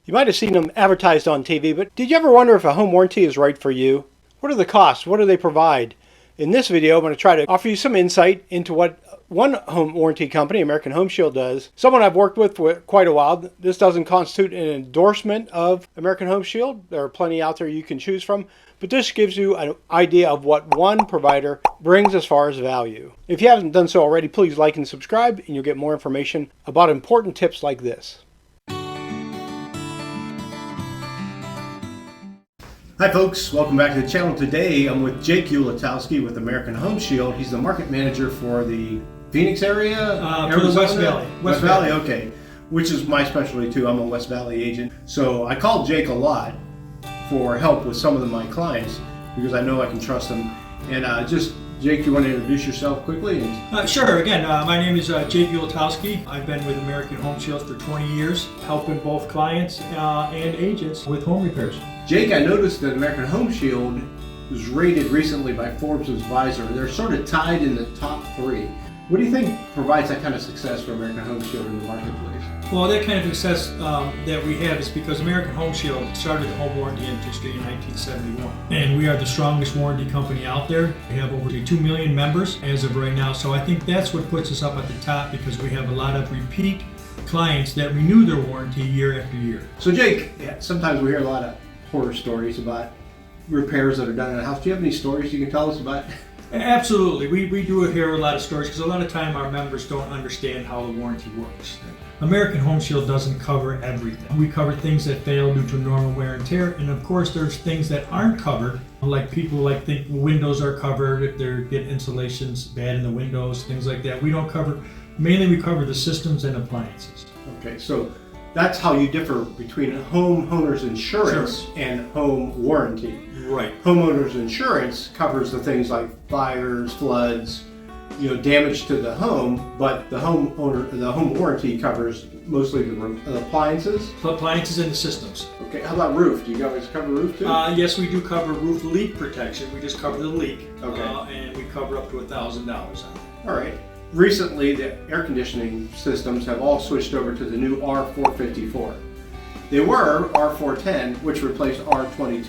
You might have seen them advertised on TV, but did you ever wonder if a home warranty is right for you? What are the costs? What do they provide? In this video, I'm going to try to offer you some insight into what one home warranty company, American Home Shield, does. Someone I've worked with for quite a while. This doesn't constitute an endorsement of American Home Shield. There are plenty out there you can choose from, but this gives you an idea of what one provider brings as far as value. If you haven't done so already, please like and subscribe, and you'll get more information about important tips like this. Hi folks, welcome back to the channel. Today I'm with Jake Ulatowski with American Home Shield. He's the market manager for the Phoenix area? For the West Valley. West Valley, okay. Which is my specialty too. I'm a West Valley agent. So I call Jake a lot for help with some of my clients because I know I can trust them. And Jake, you want to introduce yourself quickly? Sure. Again, my name is Jake Ulatowski. I've been with American Home Shield for 20 years, helping both clients and agents with home repairs. Jake, I noticed that American Home Shield was rated recently by Forbes Advisor. They're sort of tied in the top 3. What do you think provides that kind of success for American Home Shield in the marketplace? Well, that kind of success that we have is because American Home Shield started the home warranty industry in 1971. And we are the strongest warranty company out there. We have over 2 million members as of right now. So I think that's what puts us up at the top because we have a lot of repeat clients that renew their warranty year after year. So Jake, sometimes we hear a lot of horror stories about repairs that are done in a house. Do you have any stories you can tell us about? Absolutely. We do hear a lot of stories because a lot of time our members don't understand how the warranty works. American Home Shield doesn't cover everything. We cover things that fail due to normal wear and tear, and of course there's things that aren't covered, like people think windows are covered, if they get insulation's bad in the windows, things like that. We don't cover, mainly we cover the systems and appliances. Okay, so that's how you differ between homeowners insurance and home warranty. Right. Homeowners insurance covers the things like fires, floods, damage to the home, but the home warranty covers mostly the appliances. Appliances and the systems. Okay, how about roof? Do you guys cover roof too? Yes, we do cover roof leak protection. We just cover the leak. Okay. And we cover up to $1,000 on it. All right. Recently, the air conditioning systems have all switched over to the new R454. They were R410, which replaced R22.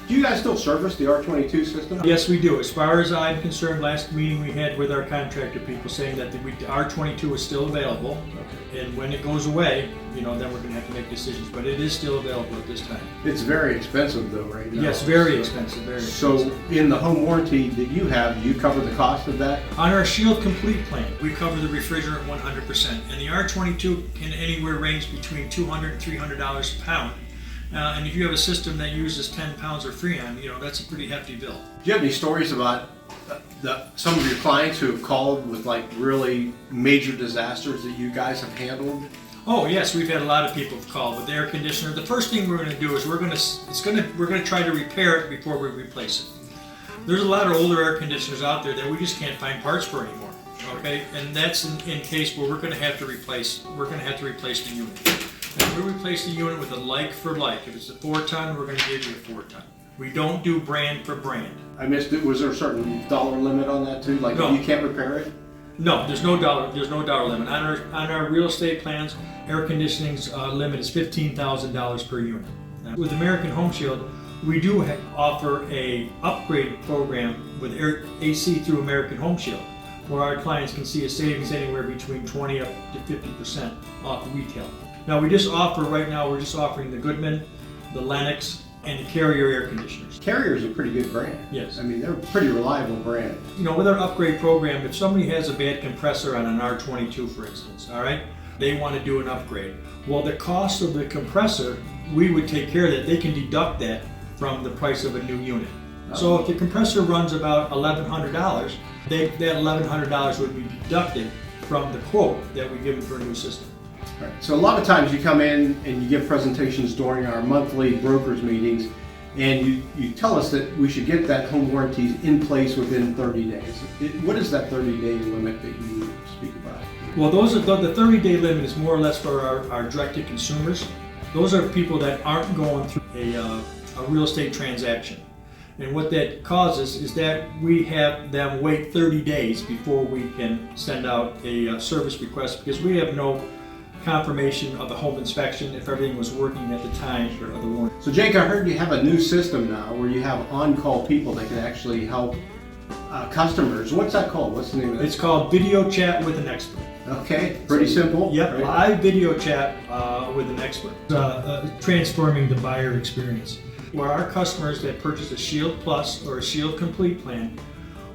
Do you guys still service the R22 system? Yes, we do. As far as I'm concerned, last meeting we had with our contractor people saying that the R22 is still available. Okay. And when it goes away, then we're going to have to make decisions. But it is still available at this time. It's very expensive though, right now. Yes, very expensive. Very expensive. So in the home warranty that you have, do you cover the cost of that? On our Shield Complete plan, we cover the refrigerant 100%. And the R22 can anywhere range between $200 and $300 a pound. And if you have a system that uses 10 pounds of Freon, that's a pretty hefty bill. Do you have any stories about some of your clients who have called with really major disasters that you guys have handled? Oh yes, we've had a lot of people call with the air conditioner. The first thing we're going to do is we're going to try to repair it before we replace it. There's a lot of older air conditioners out there that we just can't find parts for anymore. Okay, and that's in case where we're going to have to replace. We're going to have to replace the unit. And we replace the unit with a like for like. If it's a 4-ton, we're going to give you a 4-ton. We don't do brand for brand. I missed it. Was there a certain dollar limit on that too? Like no. You can't repair it? No, there's no dollar limit. On our real estate plans, air conditioning's limit is $15,000 per unit. Now, with American Home Shield, we do offer a upgrade program with AC through American Home Shield, where our clients can see a savings anywhere between 20 up to 50% off retail. Now we're just offering the Goodman, the Lennox, and the Carrier air conditioners. Carrier's a pretty good brand. Yes. I mean, they're a pretty reliable brand. With our upgrade program, if somebody has a bad compressor on an R22, for instance, all right, they want to do an upgrade. Well, the cost of the compressor, we would take care of that. They can deduct that from the price of a new unit. So if the compressor runs about $1,100, that $1,100 would be deducted from the quote that we give them for a new system. Right. So a lot of times you come in and you give presentations during our monthly brokers meetings, and you tell us that we should get that home warranty in place within 30 days. What is that 30-day limit that you speak about? Well, the 30-day limit is more or less for our direct-to-consumers. Those are people that aren't going through a real estate transaction. And what that causes is that we have them wait 30 days before we can send out a service request because we have no confirmation of the home inspection if everything was working at the time of the warranty. So Jake, I heard you have a new system now where you have on-call people that can actually help customers. What's that called? What's the name of it? It's called Video Chat with an Expert. Okay, pretty simple. Yep, right? live video chat with an expert. Transforming the buyer experience. Where our customers that purchase a Shield Plus or a Shield Complete plan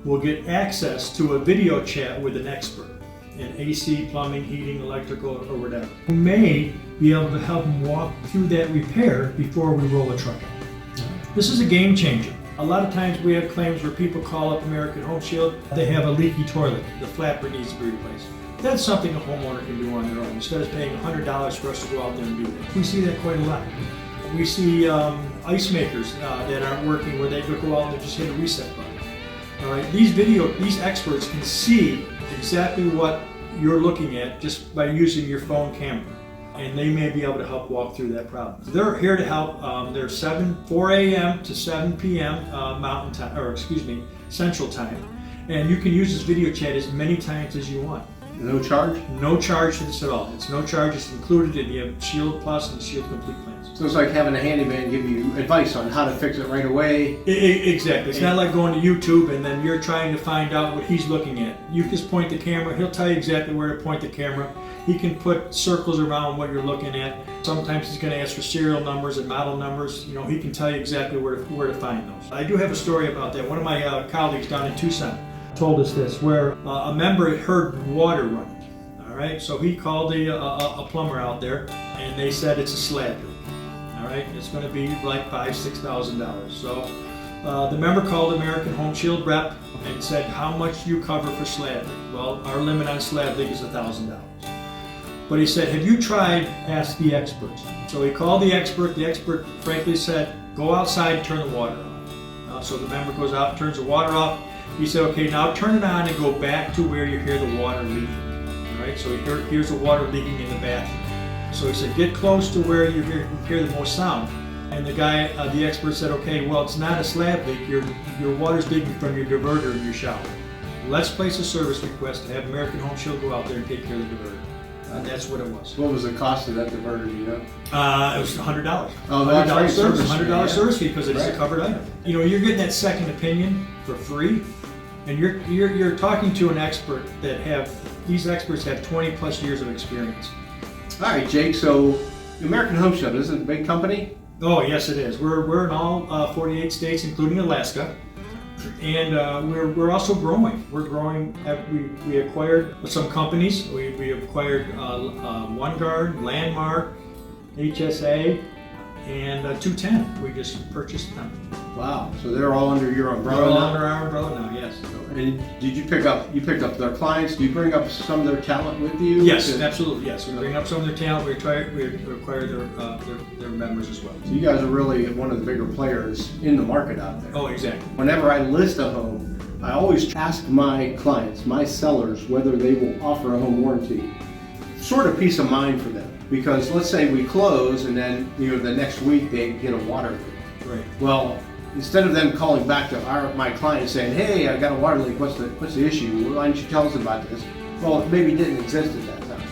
will get access to a video chat with an expert in AC, plumbing, heating, electrical, or whatever, who may be able to help them walk through that repair before we roll a truck out. This is a game changer. A lot of times we have claims where people call up American Home Shield, they have a leaky toilet, the flapper needs to be replaced. That's something a homeowner can do on their own instead of paying $100 for us to go out there and do it. We see that quite a lot. We see ice makers that aren't working where they go out and just hit a reset button. All right, these experts can see exactly what you're looking at just by using your phone camera, and they may be able to help walk through that problem. They're here to help. They're 4 a.m. to 7 p.m. Mountain time, or excuse me, Central Time, and you can use this video chat as many times as you want. No charge? No charge to this at all. It's no charge. It's included in the Shield Plus and Shield Complete plans. So it's like having a handyman give you advice on how to fix it right away. Exactly. It's not like going to YouTube and then you're trying to find out what he's looking at. You just point the camera. He'll tell you exactly where to point the camera. He can put circles around what you're looking at. Sometimes he's going to ask for serial numbers and model numbers. You know, he can tell you exactly where to find those. I do have a story about that. One of my colleagues down in Tucson told us this, where a member heard water running. All right, so he called a plumber out there, and they said it's a slab leak. All right, it's going to be like $5,000–6,000. So the member called American Home Shield rep and said, "How much do you cover for slab leak?" Well, our limit on slab leak is $1,000. But he said, "Have you tried? Ask the experts." So he called the expert. The expert frankly said, "Go outside and turn the water off." So the member goes out and turns the water off. He said, "Okay, now turn it on and go back to where you hear the water leaking." All right, so here's the water leaking in the bathroom. So he said, "Get close to where you hear the most sound." And the guy, the expert said, "Okay, well, it's not a slab leak. Your water's leaking from your diverter in your shower. Let's place a service request to have American Home Shield go out there and take care of the diverter." And that's what it was. What was the cost of that diverter, do you know? It was $100. Oh, that's right. $100 service fee because it's Right. a covered item. You know, you're getting that second opinion for free, and you're talking to an expert these experts have 20+ years of experience. All right, Jake, so American Home Shield, isn't it a big company? Oh, yes, it is. We're in all 48 states, including Alaska. And we're also growing. We're growing. We acquired some companies. We acquired OneGuard, Landmark, HSA, and 210. We just purchased them. Wow, so they're all under your umbrella They're all now? under our umbrella now, yes. And did you picked up their clients? Do you bring up some of their talent with you? Yes, absolutely, yes. We bring up some of their talent. We acquire their members as well. So you guys are really one of the bigger players in the market out there. Oh, exactly. Whenever I list a home, I always ask my clients, my sellers, whether they will offer a home warranty. Sort of peace of mind for them. Because let's say we close and then the next week they get a water leak. Right. Well, instead of them calling back to my client saying, "Hey, I got a water leak. What's the issue? Why don't you tell us about this?" Well, it maybe didn't exist at that time.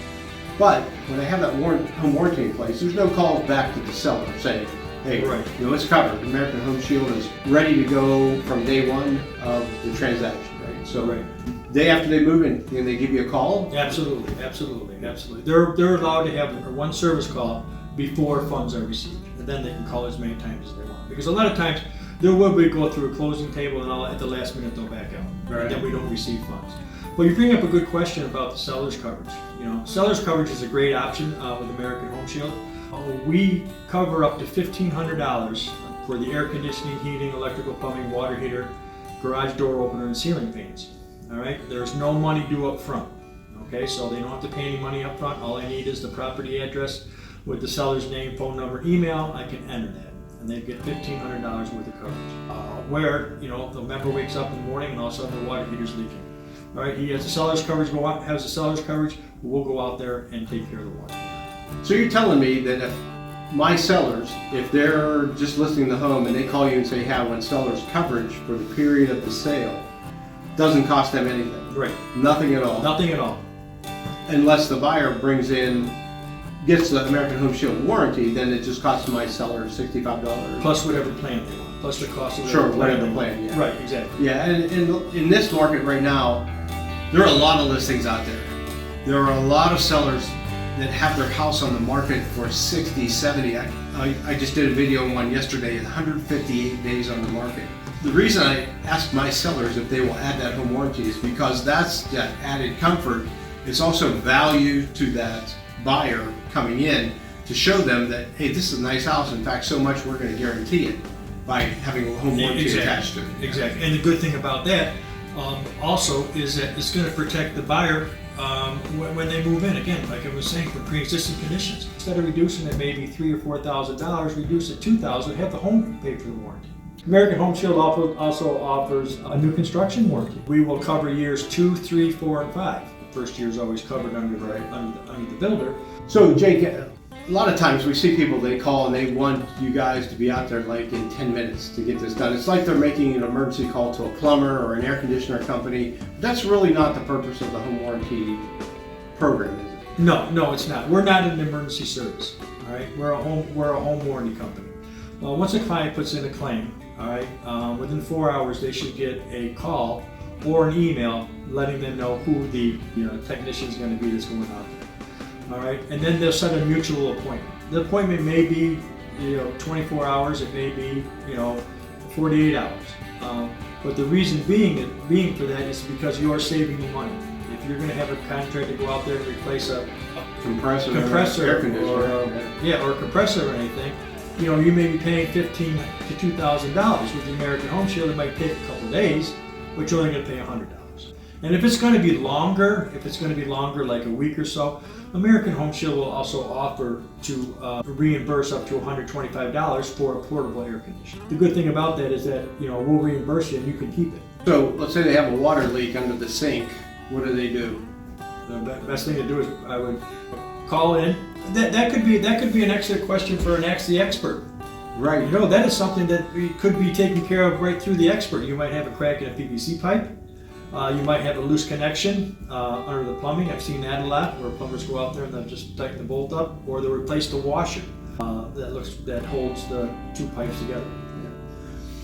But when I have that home warranty in place, there's no calls back to the seller saying, "Hey, Right. It's covered. American Home Shield is ready to go from day one of the transaction." Right. So, Right. day after they move in, can they give you a call? Absolutely. They're allowed to have one service call before funds are received, and then they can call as many times as they want. Because a lot of times there will be go through a closing table, and all at the last minute they'll back out, Right. and then we don't receive funds. But you bring up a good question about the seller's coverage. Seller's coverage is a great option with American Home Shield. We cover up to $1,500 for the air conditioning, heating, electrical, plumbing, water heater, garage door opener, and ceiling fans. All right, there's no money due up front. Okay, so they don't have to pay any money up front. All I need is the property address with the seller's name, phone number, email. I can enter that, and they get $1,500 worth of coverage. Where the member wakes up in the morning and all of a sudden the water heater's leaking. All right, he has the seller's coverage. Has the seller's coverage. We'll go out there and take care of the water. So you're telling me that if my sellers, if they're just listing the home and they call you and say, "Hey, I want seller's coverage for the period of the sale," doesn't cost them anything. Right. Nothing at all. Nothing at all. Unless the buyer brings in gets the American Home Shield warranty, then it just costs my seller $65. Plus whatever plan they want, plus the cost of Sure, whatever whatever they plan, want. yeah. Right, exactly. Yeah, and in this market right now, there are a lot of listings out there. There are a lot of sellers that have their house on the market for 60, 70. I just did a video on one yesterday, 158 days on the market. The reason I ask my sellers if they will add that home warranty is because that's that added comfort. It's also value to that buyer coming in to show them that, hey, this is a nice house. In fact, so much we're going to guarantee it by having a home warranty attached to it. Exactly. And the good thing about that also is that it's going to protect the buyer when they move in. Again, like I was saying, for pre-existing conditions. Instead of reducing it maybe $3,000 or $4,000, reduce it $2,000, have the home pay for the warranty. American Home Shield also offers a new construction warranty. We will cover years 2, 3, 4, and 5. The first year is always covered under the builder. So Jake, a lot of times we see people, they call and they want you guys to be out there like in 10 minutes to get this done. It's like they're making an emergency call to a plumber or an air conditioner company. That's really not the purpose of the home warranty program, is it? No, it's not. We're not an emergency service. All right, we're a home warranty company. Well, once a client puts in a claim, all right, within 4 hours they should get a call or an email letting them know who the technician is going to be that's going out there. All right, and then they'll set a mutual appointment. The appointment may be 24 hours. It may be 48 hours. But the reason being for that is because you are saving the money. If you're going to have a contractor go out there and replace a compressor air conditioner, or a compressor or anything, you may be paying $1,500 to $2,000. With the American Home Shield, it might take a couple days, but you're only going to pay $100. And if it's going to be longer, like a week or so, American Home Shield will also offer to reimburse up to $125 for a portable air conditioner. The good thing about that is that we'll reimburse you and you can keep it. So let's say they have a water leak under the sink. What do they do? The best thing to do is I would call in. That could be an extra question for an Ask the Expert. Right. That is something that could be taken care of right through the expert. You might have a crack in a PVC pipe. You might have a loose connection under the plumbing. I've seen that a lot, where plumbers go out there and they'll just tighten the bolt up, or they'll replace the washer that holds the two pipes together.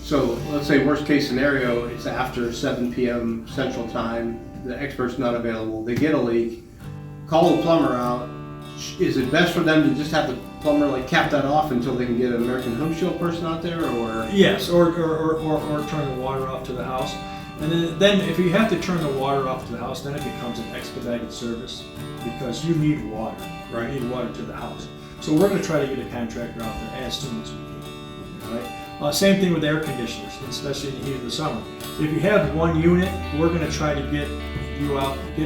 So let's say worst case scenario, it's after 7 p.m. Central Time. The expert's not available. They get a leak. Call the plumber out. Is it best for them to just have the plumber cap that off until they can get an American Home Shield person out there, or? Yes, or turn the water off to the house. And then if you have to turn the water off to the house, then it becomes an expedited service because you need water. Right? You need water to the house. So we're going to try to get a contractor out there as soon as we can. All right. Same thing with air conditioners, especially in the heat of the summer. If you have one unit, we're going to try to get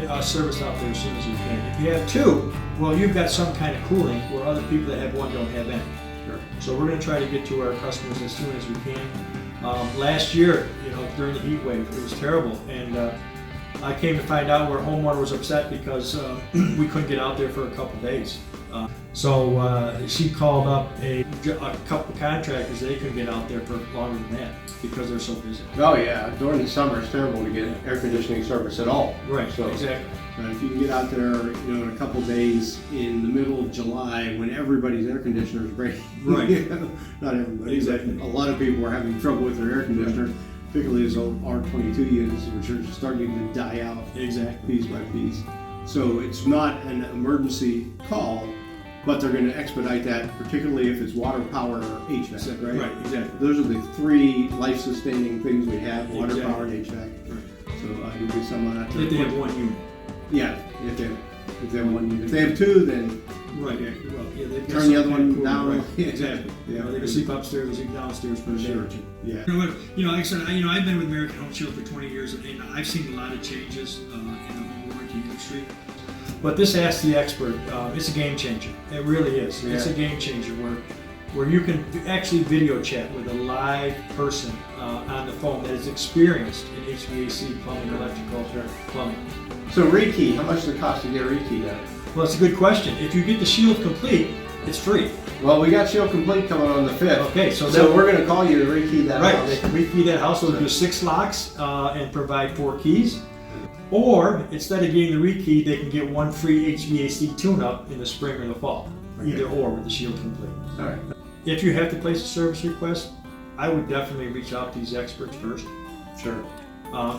a service out there as soon as we can. If you have two, well, you've got some kind of cooling where other people that have one don't have any. Sure. So we're going to try to get to our customers as soon as we can. Last year, during the heat wave, it was terrible, and I came to find out where Homeowner was upset because we couldn't get out there for a couple days. So she called up a couple contractors. They couldn't get out there for longer than that because they're so busy. Oh yeah, during the summer it's terrible to get air conditioning service at all. Right. So exactly. If you can get out there, in a couple days in the middle of July when everybody's air conditioner is breaking. Right. Not everybody. Exactly. A lot of people are having trouble with their air conditioner, particularly those old R22 units, which are starting to die out. Exactly. Piece by piece. So it's not an emergency call, but they're going to expedite that, particularly if it's water, power, or HVAC, right? Right, exactly. Those are the three life-sustaining things we have: water, Exactly. power, and HVAC. Right. So you'll get some on that. If they have one unit. Yeah, if they have one unit. If they have two, then Right. Well, yeah, they've got turn the other some kind one of cooling, down. right? Exactly. Yeah, They can sleep upstairs or sleep downstairs for a day or two. Yeah. Like I said, I've been with American Home Shield for 20 years, and I've seen a lot of changes in the home warranty industry. But this Ask the Expert, it's a game changer. It really is. Yeah. It's a game changer where you can actually video chat with a live person on the phone that is experienced in HVAC, plumbing, electrical, plumbing. So rekey, how much does it cost to get a rekey done? Well, it's a good question. If you get the Shield Complete, it's free. Well, we got Shield Complete coming on the 5th. Okay, so we're going to call you to rekey that right, house. they can rekey that house. We'll do 6 locks and provide 4 keys. Or instead of getting the rekey, they can get one free HVAC tune-up in the spring or the fall. either or with the Shield Complete. All right. If you have to place a service request, I would definitely reach out to these experts first. Sure.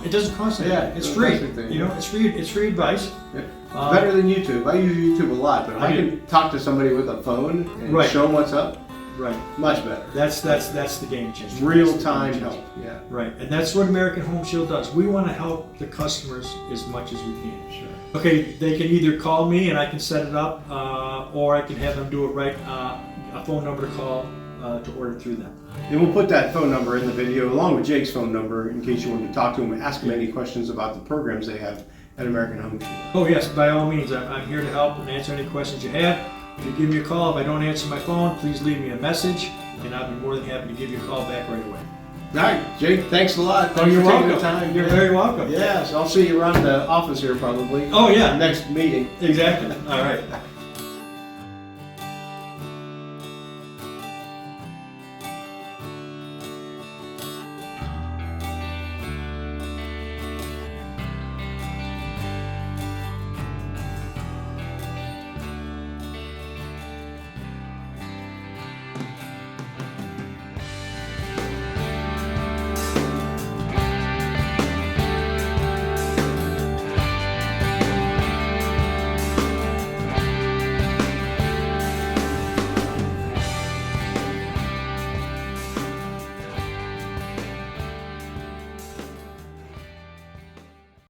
It doesn't cost anything. Yeah, It's it free. doesn't cost anything. You know, it's free advice. Yeah. It's better than YouTube. I use YouTube a lot, but if I can talk to somebody with a phone and Right. show them what's up, Right. much better. That's the game changer. Real That's the time game help. changer. Yeah. Right, and that's what American Home Shield does. We want to help the customers as much as we can. Sure. Okay, they can either call me and I can set it up, or I can have them do it right, a phone number to call to order through them. And we'll put that phone number in the video along with Jake's phone number in case you want to talk to him and ask him any questions about the programs they have at American Home Shield. Oh yes, by all means, I'm here to help and answer any questions you have. If you give me a call, if I don't answer my phone, please leave me a message, and I'll be more than happy to give you a call back right away. All right, Jake, thanks a lot. Oh, Thanks you're for taking welcome. the time. You're very welcome. Yes, I'll see you around the office here probably. Oh yeah, Next meeting. exactly. All right.